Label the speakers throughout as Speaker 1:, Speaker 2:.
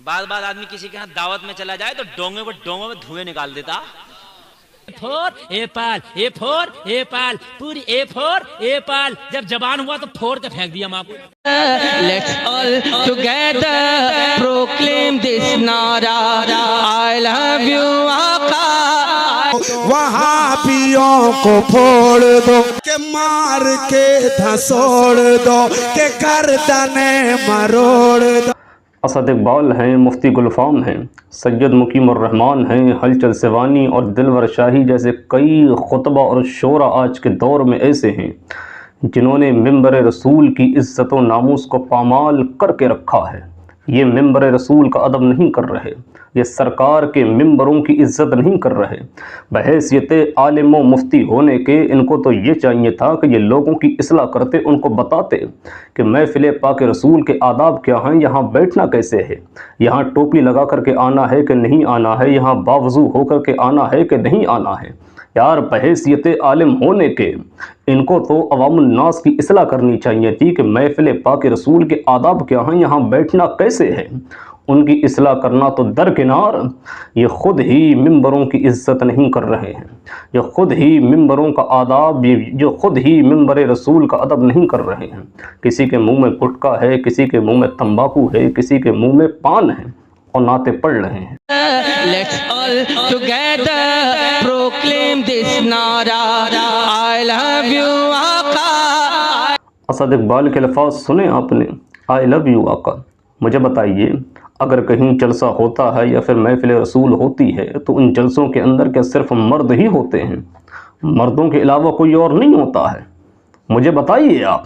Speaker 1: بعض آدمی کسی کے ہاں دعوت میں چلا جائے تو ڈونگوں میں دھوئے نکال دیتا.
Speaker 2: فور ایپل اے فور ایپل پوری اے فور ایپل جب زبان ہوا تو پھوڑ کے پھینک دیا ماں کو.
Speaker 3: Let's all together proclaim this nara. I love you آقا.
Speaker 4: وہابیوں کو پھوڑ دو کہ مار کے دھسوڑ دو کہ گردنیں مروڑ دو.
Speaker 5: اسد اقبال ہیں، مفتی گلفام ہیں، سید مقیم الرحمان ہیں، ہلچل سوانی اور دلور شاہی جیسے کئی خطبہ اور شعراء آج کے دور میں ایسے ہیں جنہوں نے ممبر رسول کی عزت و ناموس کو پامال کر کے رکھا ہے. یہ ممبر رسول کا ادب نہیں کر رہے، یہ سرکار کے ممبروں کی عزت نہیں کر رہے. بحیثیت عالم و مفتی ہونے کے ان کو تو یہ چاہیے تھا کہ یہ لوگوں کی اصلاح کرتے، ان کو بتاتے کہ محفل پاک رسول کے آداب کیا ہیں، یہاں بیٹھنا کیسے ہے، یہاں ٹوپی لگا کر کے آنا ہے کہ نہیں آنا ہے، یہاں باوضو ہو کر کے آنا ہے کہ نہیں آنا ہے. یار بحیثیت عالم ہونے کے ان کو تو عوام الناس کی اصلاح کرنی چاہیے تھی کہ محفل پاک رسول کے آداب کیا ہیں، یہاں بیٹھنا کیسے ہے. ان کی اصلاح کرنا تو درکنار، یہ خود ہی ممبروں کی عزت نہیں کر رہے ہیں، یہ خود ہی ممبروں کا آداب، جو خود ہی ممبر رسول کا ادب نہیں کر رہے ہیں. کسی کے منہ میں گٹکا ہے، کسی کے منہ میں تمباکو ہے، کسی کے منہ میں پان ہے اور نعتیں پڑھ رہے ہیں.
Speaker 3: Let's all together proclaim this nara. I love you آقا.
Speaker 5: اسد اقبال کے الفاظ سنے آپ نے، آئی لو یو آقا. مجھے بتائیے اگر کہیں جلسہ ہوتا ہے یا پھر محفل رسول ہوتی ہے تو ان جلسوں کے اندر کیا صرف مرد ہی ہوتے ہیں؟ مردوں کے علاوہ کوئی اور نہیں ہوتا ہے؟ مجھے بتائیے آپ،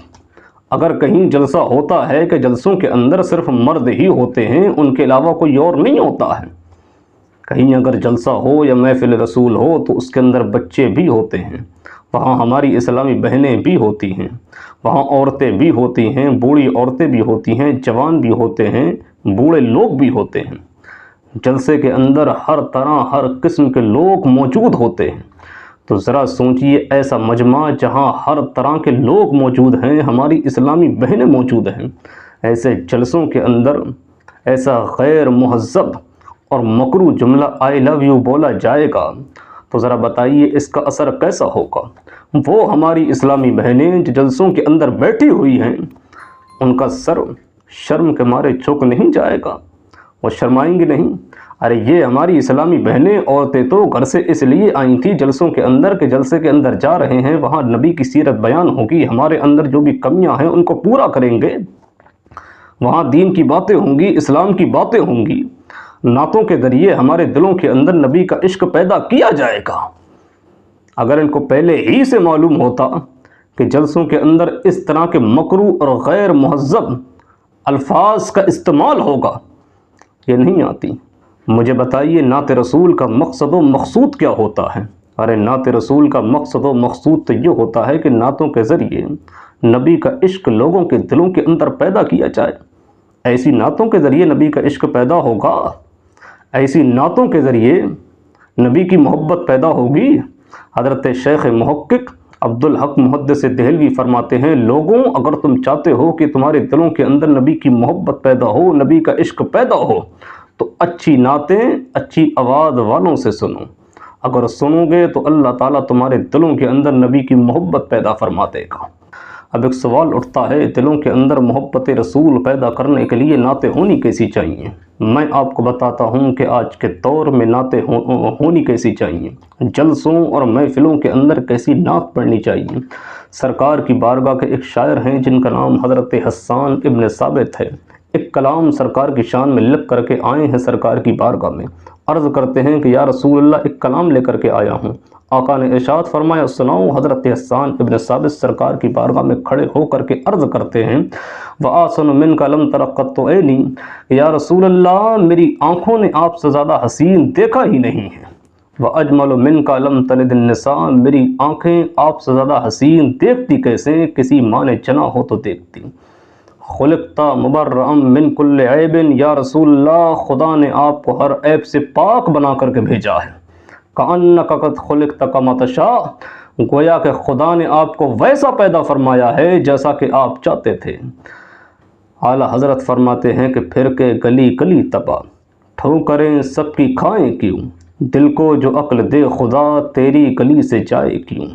Speaker 5: اگر کہیں جلسہ ہوتا ہے کہ جلسوں کے اندر صرف مرد ہی ہوتے ہیں، ان کے علاوہ کوئی اور نہیں ہوتا ہے؟ کہیں اگر جلسہ ہو یا محفل رسول ہو تو اس کے اندر بچے بھی ہوتے ہیں، وہاں ہماری اسلامی بہنیں بھی ہوتی ہیں، وہاں عورتیں بھی ہوتی ہیں، بوڑھی عورتیں بھی ہوتی ہیں، جوان بھی ہوتے ہیں، بوڑھے لوگ بھی ہوتے ہیں. جلسے کے اندر ہر طرح ہر قسم کے لوگ موجود ہوتے ہیں. تو ذرا سوچئے، ایسا مجمع جہاں ہر طرح کے لوگ موجود ہیں، ہماری اسلامی بہنیں موجود ہیں، ایسے جلسوں کے اندر ایسا غیر مہذب اور مکروہ جملہ آئی لو یو بولا جائے گا تو ذرا بتائیے اس کا اثر کیسا ہوگا. وہ ہماری اسلامی بہنیں جو جلسوں کے اندر بیٹھی ہوئی ہیں، ان کا سر شرم کے مارے جھک نہیں جائے گا، وہ شرمائیں گی نہیں. ارے یہ ہماری اسلامی بہنیں عورتیں تو گھر سے اس لیے آئی تھیں جلسوں کے اندر کہ جلسے کے اندر جا رہے ہیں، وہاں نبی کی سیرت بیان ہوگی، ہمارے اندر جو بھی کمیاں ہیں ان کو پورا کریں گے، وہاں دین کی باتیں ہوں گی، اسلام کی باتیں ہوں گی، نعتوں کے ذریعے ہمارے دلوں کے اندر نبی کا عشق پیدا کیا جائے گا. اگر ان کو پہلے ہی سے معلوم ہوتا کہ جلسوں کے اندر اس طرح کے مکروہ اور غیر مہذب الفاظ کا استعمال ہوگا، یہ نہیں آتی. مجھے بتائیے نعت رسول کا مقصد و مقصود کیا ہوتا ہے؟ ارے نعت رسول کا مقصد و مقصود تو یہ ہوتا ہے کہ نعتوں کے ذریعے نبی کا عشق لوگوں کے دلوں کے اندر پیدا کیا جائے. ایسی نعتوں کے ذریعے نبی کا عشق پیدا ہوگا، ایسی نعتوں کے ذریعے نبی کی محبت پیدا ہوگی. حضرت شیخ محقق عبدالحق محدث دہلوی فرماتے ہیں، لوگوں اگر تم چاہتے ہو کہ تمہارے دلوں کے اندر نبی کی محبت پیدا ہو، نبی کا عشق پیدا ہو، تو اچھی نعتیں اچھی آواز والوں سے سنو. اگر سنو گے تو اللہ تعالیٰ تمہارے دلوں کے اندر نبی کی محبت پیدا فرما دے گا. اب ایک سوال اٹھتا ہے، دلوں کے اندر محبت رسول پیدا کرنے کے لیے نعتیں ہونی کیسی چاہیے؟ میں آپ کو بتاتا ہوں کہ آج کے دور میں نعتیں ہونی کیسی چاہیے، جلسوں اور محفلوں کے اندر کیسی نعت پڑھنی چاہیے. سرکار کی بارگاہ کے ایک شاعر ہیں جن کا نام حضرت حسان ابن ثابت ہے. ایک کلام سرکار کی شان میں لکھ کر کے آئے ہیں سرکار کی بارگاہ میں. عرض کرتے ہیں کہ یا رسول اللہ ایک کلام لے کر کے آیا ہوں. آقا نے ارشاد فرمایا سناؤ. حضرت حسان ابن ثابت سرکار کی بارگاہ میں کھڑے ہو کر کے عرض کرتے ہیں وَآسَنُ مِنْكَ لَمْ تَرَ قَطُّ عَيْنِي، یا رسول اللہ میری آنکھوں نے آپ سے زیادہ حسین دیکھا ہی نہیں ہے. وَأَجْمَلُ مِنْكَ لَمْ تَلِدِ النِّسَاء، میری آنکھیں آپ سے زیادہ حسین دیکھتی کیسے، کسی ماں نے جنا ہو تو دیکھتی. خلقت مبرأ من کل عیب، یا رسول اللہ خدا نے آپ کو ہر عیب سے پاک بنا کر کے بھیجا ہے. کأنک قد خلقت کما تشاء، گویا کہ خدا نے آپ کو ویسا پیدا فرمایا ہے جیسا کہ آپ چاہتے تھے. اعلیٰ حضرت فرماتے ہیں کہ پھر کے گلی گلی تباہ، ٹھوکریں سب کی کھائیں کیوں، دل کو جو عقل دے خدا تیری گلی سے جائے کیوں،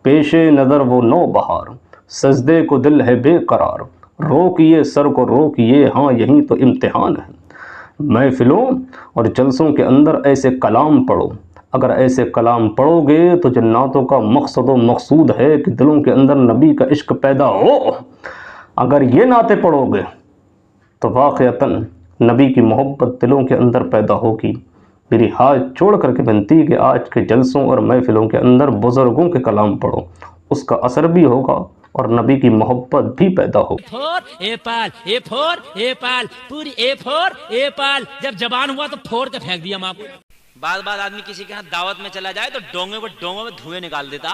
Speaker 5: پیش نظر وہ نو بہار، سجدے کو دل ہے بے قرار، روکیے سر کو روکیے، ہاں یہی تو امتحان ہے۔ محفلوں اور جلسوں کے اندر ایسے کلام پڑھو، اگر ایسے کلام پڑھو گے تو جناتوں کا مقصد و مقصود ہے کہ دلوں کے اندر نبی کا عشق پیدا ہو۔ اگر یہ نعتیں پڑھو گے تو واقعتاً نبی کی محبت دلوں کے اندر پیدا ہوگی۔ میری ہاتھ چھوڑ کر کے بنتی کہ آج کے جلسوں اور محفلوں کے اندر بزرگوں کے کلام پڑھو، اس کا اثر بھی ہوگا اور نبی کی محبت بھی پیدا ہوگی۔
Speaker 2: فور اے پال اے فور اے پال پوری اے فور اے پال جب زبان ہوا تو پھوڑ کے پھینک دیا ماں کو۔
Speaker 1: بعض آدمی کسی کے ہاں دعوت میں چلا جائے تو ڈونگے میں دھوئیں نکال دیتا۔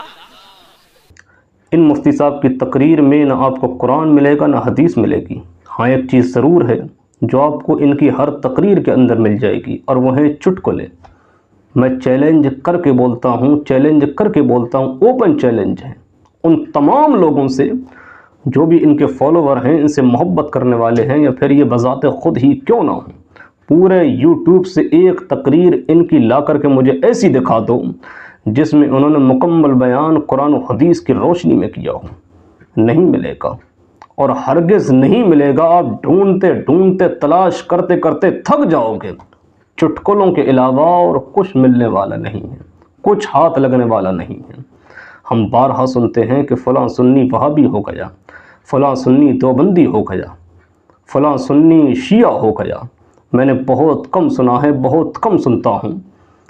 Speaker 5: ان مفتی صاحب کی تقریر میں نہ آپ کو قرآن ملے گا نہ حدیث ملے گی، ہاں ایک چیز ضرور ہے جو آپ کو ان کی ہر تقریر کے اندر مل جائے گی، اور وہ ہے چٹکلے۔ میں چیلنج کر کے بولتا ہوں، اوپن چیلنج ہے ان تمام لوگوں سے جو بھی ان کے فالوور ہیں، ان سے محبت کرنے والے ہیں، یا پھر یہ بذات خود ہی کیوں نہ ہوں، پورے یوٹیوب سے ایک تقریر ان کی لا کر کے مجھے ایسی دکھا دو جس میں انہوں نے مکمل بیان قرآن و حدیث کی روشنی میں کیا ہو، نہیں ملے گا، اور ہرگز نہیں ملے گا۔ آپ ڈھونڈتے ڈھونڈتے تلاش کرتے کرتے تھک جاؤ گے، چٹکلوں کے علاوہ اور کچھ ملنے والا نہیں ہے، کچھ ہاتھ لگنے والا نہیں ہے۔ ہم بارہا سنتے ہیں کہ فلاں سنی وہابی ہو گیا، فلاں سنی دیوبندی ہو گیا، فلاں سنی شیعہ ہو گیا۔ میں نے بہت کم سنا ہے، بہت کم سنتا ہوں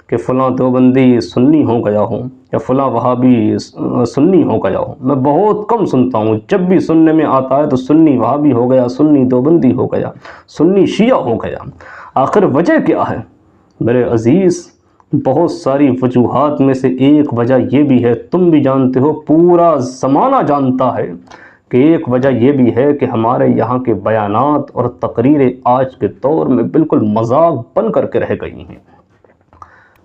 Speaker 5: کہ فلاں دیوبندی سنی ہو گیا ہو یا فلاں وہابی سنی ہو گیا ہو۔ میں بہت کم سنتا ہوں، جب بھی سننے میں آتا ہے تو سنی وہابی ہو گیا، سنی دیوبندی ہو گیا، سنی شیعہ ہو گیا۔ آخر وجہ کیا ہے میرے عزیز؟ بہت ساری وجوہات میں سے ایک وجہ یہ بھی ہے، تم بھی جانتے ہو، پورا زمانہ جانتا ہے کہ ایک وجہ یہ بھی ہے کہ ہمارے یہاں کے بیانات اور تقریریں آج کے دور میں بالکل مذاق بن کر کے رہ گئی ہیں۔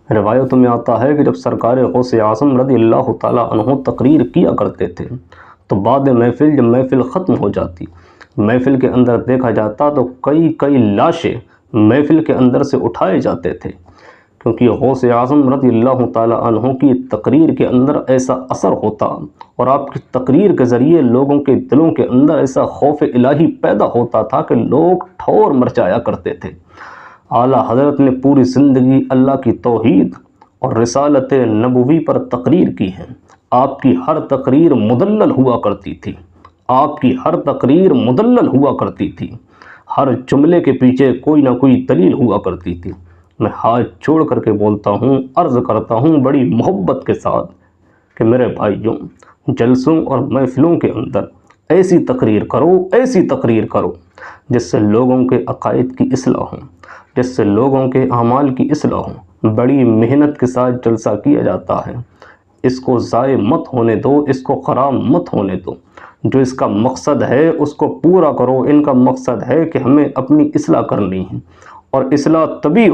Speaker 5: روایتوں میں آتا ہے کہ جب سرکار غوث اعظم رضی اللہ تعالیٰ عنہ تقریر کیا کرتے تھے تو بعد محفل، جب محفل ختم ہو جاتی، محفل کے اندر دیکھا جاتا تو کئی لاشیں محفل کے اندر سے اٹھائے جاتے تھے، کیونکہ غوث اعظم رضی اللہ تعالیٰ عنہ کی تقریر کے اندر ایسا اثر ہوتا، اور آپ کی تقریر کے ذریعے لوگوں کے دلوں کے اندر ایسا خوف الہی پیدا ہوتا تھا کہ لوگ ٹھور مر جایا کرتے تھے۔ اعلیٰ حضرت نے پوری زندگی اللہ کی توحید اور رسالت نبوی پر تقریر کی ہے۔ آپ کی ہر تقریر مدلل ہوا کرتی تھی، آپ کی ہر تقریر مدلل ہوا کرتی تھی، ہر جملے کے پیچھے کوئی نہ کوئی دلیل ہوا کرتی تھی۔ میں ہاتھ چھوڑ کر کے بولتا ہوں، عرض کرتا ہوں بڑی محبت کے ساتھ کہ میرے بھائیوں، جلسوں اور محفلوں کے اندر ایسی تقریر کرو جس سے لوگوں کے عقائد کی اصلاح ہو، جس سے لوگوں کے اعمال کی اصلاح ہو۔ بڑی محنت کے ساتھ جلسہ کیا جاتا ہے، اس کو ضائع مت ہونے دو، اس کو خراب مت ہونے دو۔ جو اس کا مقصد ہے اس کو پورا کرو۔ ان کا مقصد ہے کہ ہمیں اپنی اصلاح کرنی ہے، اور اصلاح تبھی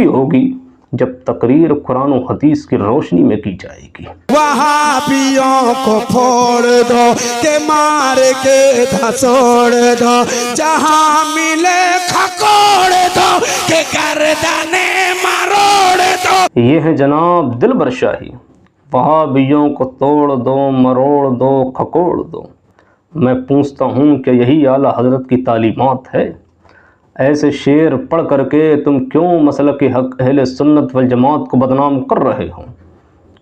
Speaker 5: ہوگی جب تقریر قرآن و حدیث کی روشنی میں کی جائے گی۔
Speaker 4: وہابیوں کو پھوڑ دو کہ مار کے دھسوڑ دو، جہاں ملے کھکوڑ دو کہ گردنیں مروڑ دو۔
Speaker 5: یہ ہے جناب دلبر شاہی، وہابیوں کو توڑ دو، مروڑ دو، کھکوڑ دو۔ میں پوچھتا ہوں کہ یہی اعلیٰ حضرت کی تعلیمات ہے؟ ایسے شعر پڑھ کر کے تم کیوں مسلک حق اہل سنت والجماعت کو بدنام کر رہے ہو؟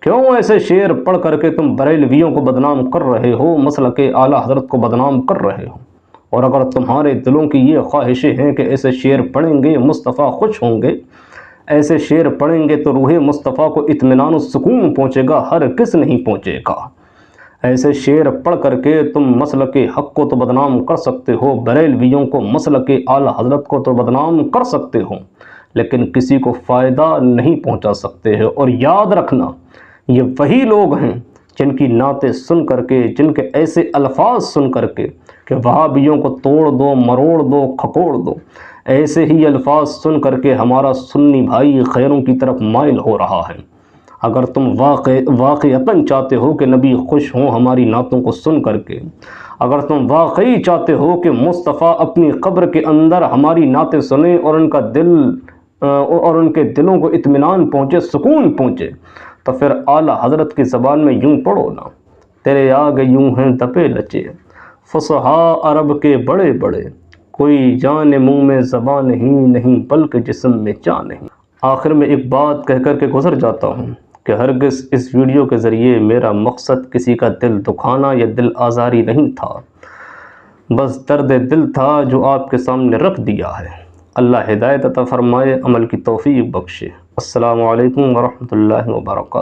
Speaker 5: کیوں ایسے شعر پڑھ کر کے تم بریلویوں کو بدنام کر رہے ہو، مسلک اعلیٰ حضرت کو بدنام کر رہے ہو؟ اور اگر تمہارے دلوں کی یہ خواہشیں ہیں کہ ایسے شعر پڑھیں گے مصطفیٰ خوش ہوں گے، ایسے شعر پڑھیں گے تو روح مصطفیٰ کو اطمینان و سکون پہنچے گا، ہر کس نہیں پہنچے گا۔ ایسے شعر پڑھ کر کے تم مسلک حق کو تو بدنام کر سکتے ہو، بریلویوں کو، مسلک اعلیٰ حضرت کو تو بدنام کر سکتے ہو، لیکن کسی کو فائدہ نہیں پہنچا سکتے ہیں۔ اور یاد رکھنا، یہ وہی لوگ ہیں جن کی نعتیں سن کر کے، جن کے ایسے الفاظ سن کر کے کہ وہابیوں کو توڑ دو، مروڑ دو، کھکوڑ دو، ایسے ہی الفاظ سن کر کے ہمارا سنی بھائی خیروں کی طرف مائل ہو رہا ہے۔ اگر تم واقعتاً چاہتے ہو کہ نبی خوش ہوں ہماری نعتوں کو سن کر کے، اگر تم واقعی چاہتے ہو کہ مصطفیٰ اپنی قبر کے اندر ہماری نعتیں سنیں اور ان کے دلوں کو اطمینان پہنچے، سکون پہنچے، تو پھر اعلیٰ حضرت کی زبان میں یوں پڑھو نا، تیرے آگے یوں ہیں دپے لچے، فصحاء عرب کے بڑے بڑے، کوئی جان منہ میں زبان ہی نہیں بلکہ جسم میں جان نہیں۔ آخر میں ایک بات کہہ کر کے گزر جاتا ہوں کہ ہرگز اس ویڈیو کے ذریعے میرا مقصد کسی کا دل دکھانا یا دل آزاری نہیں تھا، بس درد دل تھا جو آپ کے سامنے رکھ دیا ہے۔ اللہ ہدایت عطا فرمائے، عمل کی توفیق بخشے۔ السلام علیکم ورحمۃ اللہ وبرکاتہ۔